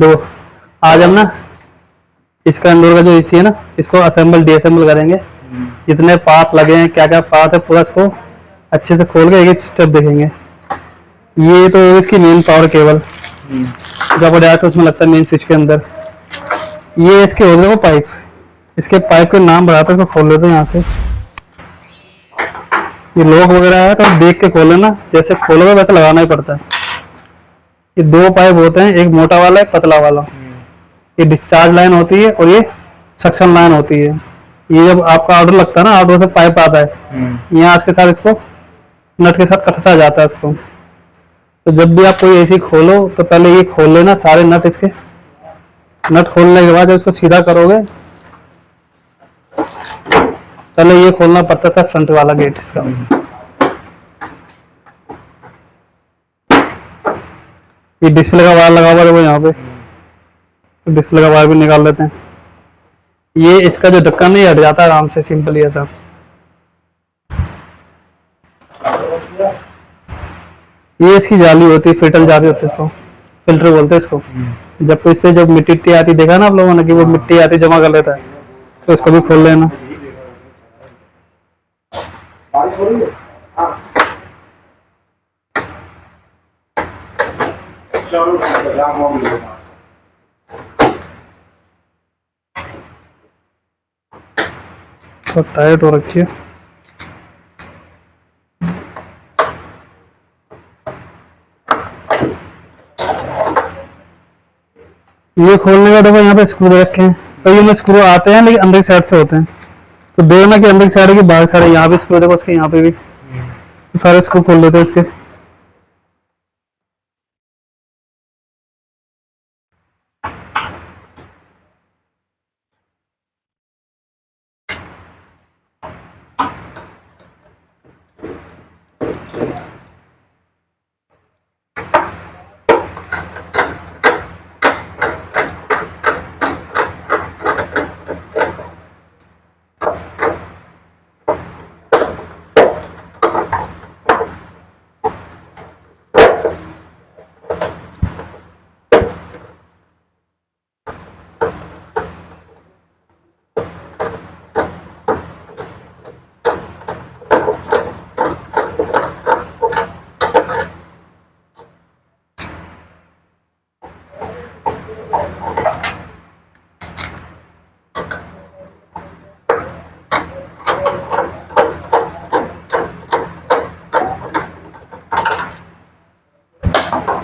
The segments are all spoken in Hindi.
दो आज हम ना इसका इंडोर का जो एसी है ना, इसको असेंबल डीअसेंबल करेंगे। जितने पार्ट्स लगे हैं, क्या क्या पार्ट है, पूरा इसको अच्छे से खोल के एक स्टेप देखेंगे। ये तो इसकी मेन पावर केबल जब डायरेक्ट उसमें लगता है मेन स्विच के अंदर। ये इसके हो गए पाइप, इसके पाइप के नाम बताते हैं, इसको खोल लेते हैं यहाँ से। ये लॉक वगैरह है तो देख के खोल लेना, जैसे खोलोगे वैसे लगाना ही पड़ता है। ये दो पाइप होते हैं, एक मोटा वाला एक पतला वाला। ये डिस्चार्ज लाइन होती है और ये सक्शन लाइन होती है। ये जब आपका ऑर्डर लगता है ना, ऑर्डर से पाइप आता है, यहाँ इसके साथ इसको नट के साथ कसा जाता है इसको। तो जब भी आप कोई एसी खोलो तो पहले ये खोल लेना सारे नट इसके। नट खोलने के बाद जब इसको सीधा करोगे, पहले ये खोलना पड़ता था फ्रंट वाला गेट इसका। ये डिस्प्ले का वायर लगा हुआ है वो यहाँ पे, तो डिस्प्ले का वायर भी निकाल लेते हैं। ये इसका जो ढक्कन नहीं हट जाता आराम से, सिंपल ही ऐसा। ये इसकी जाली होती है, फिल्टर जाली होती है, इसको फिल्टर बोलते हैं इसको। जब इस पे जब मिट्टी आती देखा ना आप लोगों ने कि वो मिट्टी आती जमा कर लेता है, तो इसको भी खोल लेना। तो टाइट हो रखी है। ये खोलने का देखो यहाँ पे स्क्रू रखे हैं, तो ये में स्क्रू आते हैं लेकिन अंदर की साइड से होते हैं, तो देखना कि अंदर की साइड है कि बाहर साइड है। यहाँ भी स्क्रू देखो उसके, यहाँ पे भी, तो सारे स्क्रू खोल लेते हैं इसके।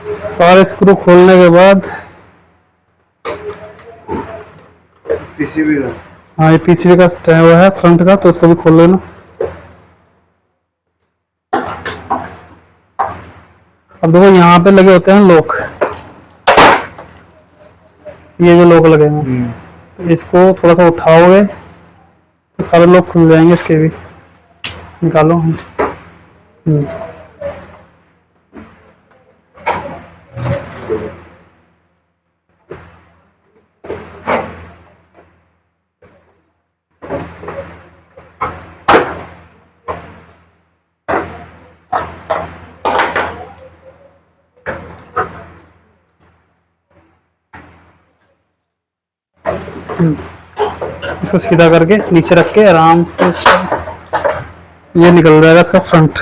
सारे स्क्रू खोलने के बाद पीसीबी का, हाँ ये पीसीबी का स्टैंड है फ्रंट का, तो इसको भी खोल लेना। अब देखो यहाँ पे लगे होते हैं लॉक, ये जो लॉक लगे हैं, तो इसको थोड़ा सा उठाओगे तो सारे लॉक खुल जाएंगे। इसके भी निकालो। इसको सीधा करके नीचे रख के आराम से ये निकल जाएगा इसका फ्रंट।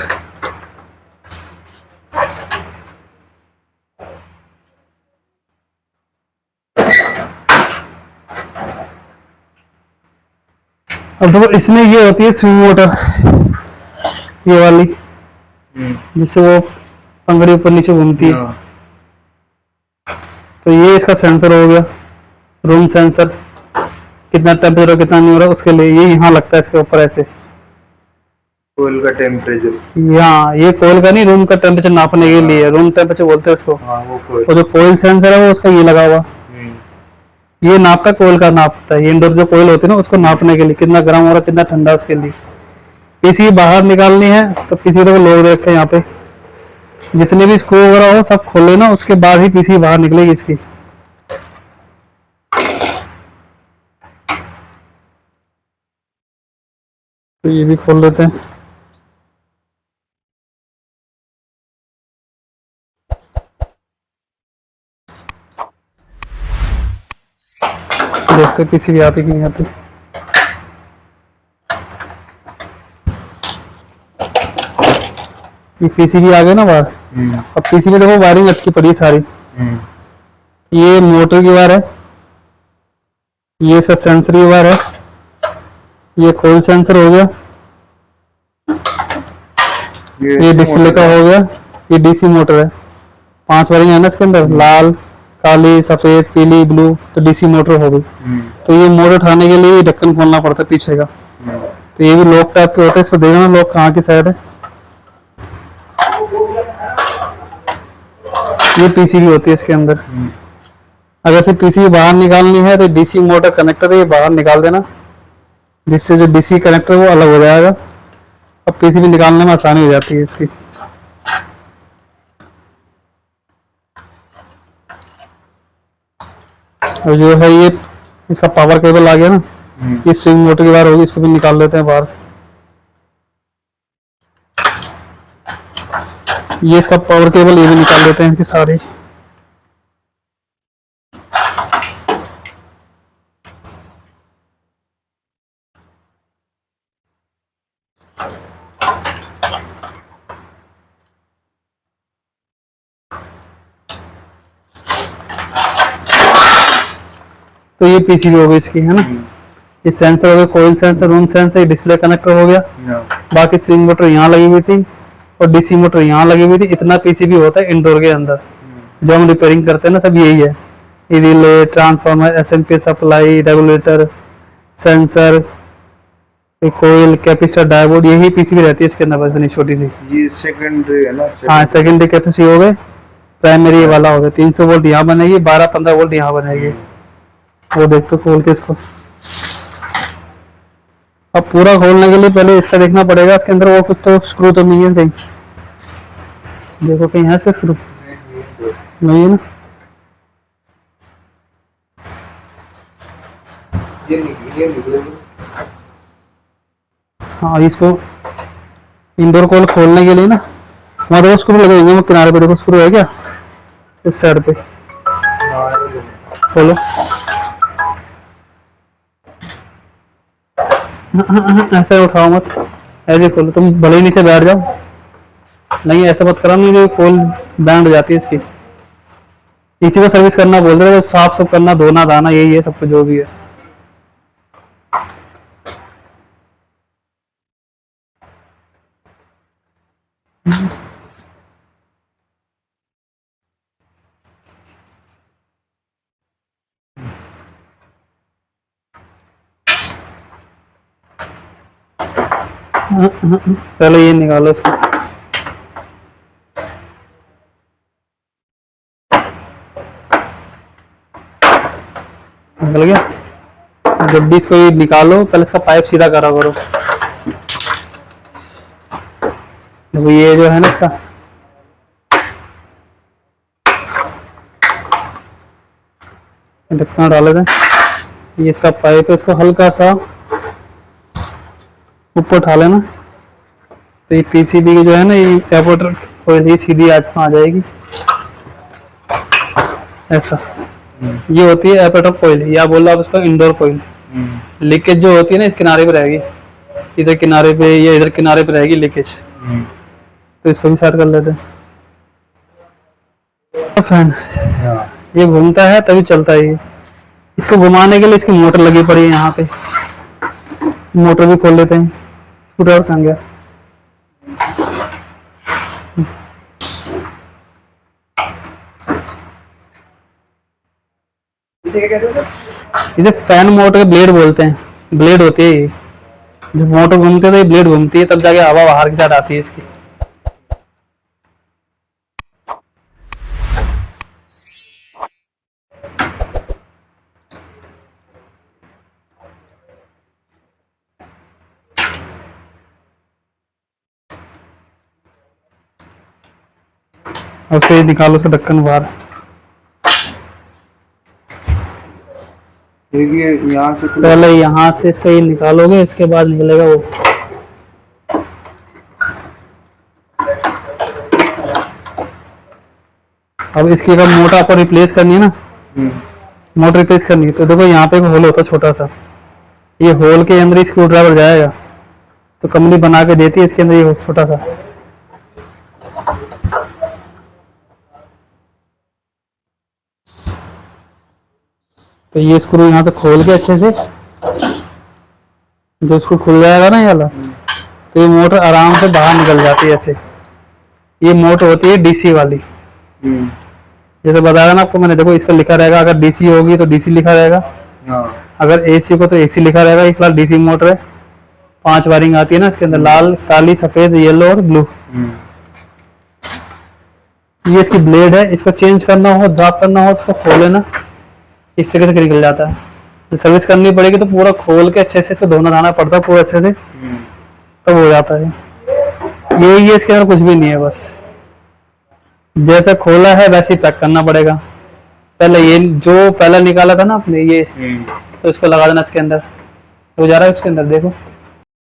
अब देखो इसमें ये होती है स्विंग मोटर, ये वाली, जिससे वो पंखड़ी ऊपर नीचे घूमती है। तो ये इसका सेंसर हो गया, रूम सेंसर, कितना टेम्परेचर कितना नहीं हो रहा उसके लिए ये यहाँ लगता है इसके ऊपर ऐसे। कोयल का टेम्परेचर, यहाँ ये कोयल का नहीं, रूम का टेम्परेचर नापने के लिए, रूम टेम्परेचर बोलते हैं इसको। हाँ वो कोयल। और जो कोयल सेंसर है वो उसका ये लगा हुआ, ये नापता कोयल का नापता है। ये इंडोर जो कोयल होती है ना उसको नापने के लिए कितना गर्म हो रहा है कितना ठंडा, उसके लिए। पीसी बाहर निकालनी है तो पीसी को लोग रखे यहाँ पे, जितने भी स्क्रू वगैरह हो सब खोल लेना, उसके बाद ही पीसी बाहर निकलेगी इसकी। तो ये भी खोल लेते हैं। सकते पीसीबी आती कि नहीं आती। ये पीसीबी आ गए ना बाहर। अब पीसीबी देखो वायरिंग अटकी पड़ी है सारी। ये मोटर की वायर है, ये इसका सेंसर की वायर है, ये कोई सेंसर हो गया, ये डिस्प्ले का हो गया, ये डीसी मोटर है। 5 वायरिंग है ना इसके अंदर, लाल काली सफेद पीली ब्लू, तो डीसी मोटर हो गई। तो ये मोटर उठाने के लिए ढक्कन खोलना पड़ता है पीछे का। तो ये भी लॉक टाइप के होते हैं, इस पर देखना लॉक कहाँ की साइड है। ये पीसीबी होती है इसके अंदर। अगर से पीसीबी बाहर निकालनी है तो डीसी मोटर कनेक्टर है, ये बाहर निकाल देना, जिससे जो डीसी कनेक्टर वो अलग हो जाएगा। अब पीसीबी निकालने में आसानी हो जाती है इसकी। और जो है ये इसका पावर केबल आ गया ना, ये स्विंग मोटर की वायर होगी, इसको भी निकाल लेते हैं बाहर। ये इसका पावर केबल, ये भी निकाल लेते हैं इसकी सारी। तो ये पीसीबी हो गई इसकी, है ना। ये सेंसर हो गया, coil sensor, room sensor, display connector हो गया। बाकी स्विंग मोटर यहाँ लगी हुई थी और डीसी मोटर यहाँ लगी हुई थी। इतना पीसीबी होता है इंडोर के अंदर, जो हम रिपेयरिंग करते हैं ना, सब यही है। ये relay, transformer, SMP supply, regulator, sensor, coil, capacitor, diode, यही पीसीबी रहती है इसके अंदर, बस इतनी छोटी सी। ये सेकेंडरी है ना? हाँ, सेकेंडरी कैपेसिटी हो गए, प्राइमरी वाला हो गया। 300 वोल्ट यहाँ बनेगी, 12-15 वोल्ट यहाँ बनेगी। वो देख तो खोल के इसको। अब पूरा खोलने के लिए पहले इसका देखना पड़ेगा, इसके अंदर वो कुछ तो स्क्रू तो नहीं है कहीं। देखो कहीं है इसका स्क्रू, नहीं है ना। हाँ, इसको इंडोर कोल खोलने के लिए ना, वहाँ देखो स्क्रू लगेंगे, वो किनारे पे देखो स्क्रू है क्या, इस साइड पे। खोलो। ऐसे उठाओ मत, ऐसे खोलो। तुम भले ही नीचे बैठ जाओ, नहीं ऐसा मत करो, नहीं कोल बैंड हो जाती है इसकी। इसी को सर्विस करना बोल रहे हो, साफ सब करना, धोना धाना, यही है सब कुछ जो भी है। पहले ये निकालो इसको। निकल गया। जब भी इसको ये निकालो, पहले इसका पाइप सीधा करा करो। देखो ये जो है ना इसका, ढक्कन डाले थे, ये इसका पाइप है, इसको हल्का सा ऊपर उठा लेना। तो ये पीसीबी की जो है ना, ये एवोटर थोड़ी सीधी आंच में आ जाएगी, ऐसा। ये होती है एपेटॉप कोयल, या बोल रहा आप इसको इंडोर कोयल। लीकेज जो होती है ना, इस किनारे पे रहेगी, इधर किनारे पे या इधर किनारे पे रहेगी लीकेज। तो इसको भी सेट कर लेते हैं। फैन ये घूमता है तभी चलता है ये। इसको घुमाने के लिए इसकी मोटर लगी पड़ी है यहाँ पे, मोटर भी खोल लेते हैं। स्कूटर कहाँ गया? इसे क्या कहते हैं? इसे फैन मोटर के ब्लेड बोलते हैं। ब्लेड होती है ये, जब मोटर घूमती है तो ये ब्लेड घूमती है, तब जाके हवा बाहर की साइड आती है इसकी। और फिर निकालो उसका ढक्कन बाहर। देखिए यहाँ से पहले यहाँ से इसका ये निकालोगे, इसके बाद निकलेगा वो। अब इसकी अगर मोटर आपको रिप्लेस करनी है ना, मोटर रिप्लेस करनी है तो देखो यहाँ पे एक होल होता है छोटा सा, ये होल के अंदर ही स्क्रू ड्राइवर जाएगा, तो कंपनी बना के देती है इसके अंदर ये छोटा सा। तो ये स्क्रू यहाँ से खोल के अच्छे से, जब स्क्रू खुल जाएगा ना ये वाला, तो ये मोटर आराम से बाहर निकल जाती है ऐसे। ये मोटर होती है डीसी वाली, जैसे बताया ना आपको मैंने, देखो इस पर लिखा रहेगा, अगर डीसी होगी तो डीसी लिखा रहेगा, अगर एसी को तो एसी लिखा रहेगा। ये फिलहाल डीसी मोटर है, 5 वायरिंग आती है ना इसके अंदर, लाल, काली, सफेद, येलो और ब्लू। ये इसकी ब्लेड है, इसको चेंज करना हो, ड्रॉप करना हो, इसको खोले ना इस तरीके से निकल जाता है। तो सर्विस करनी पड़ेगी तो पूरा खोल के अच्छे से इसको धोना धाना पड़ता है पूरा अच्छे से, तब हो जाता है। ये इसके अंदर कुछ भी नहीं है, बस जैसे खोला है वैसे ही पैक करना पड़ेगा। पहले ये जो पहले निकाला था ना आपने ये, तो इसको लगा देना इसके अंदर, हो जा रहा है उसके अंदर देखो।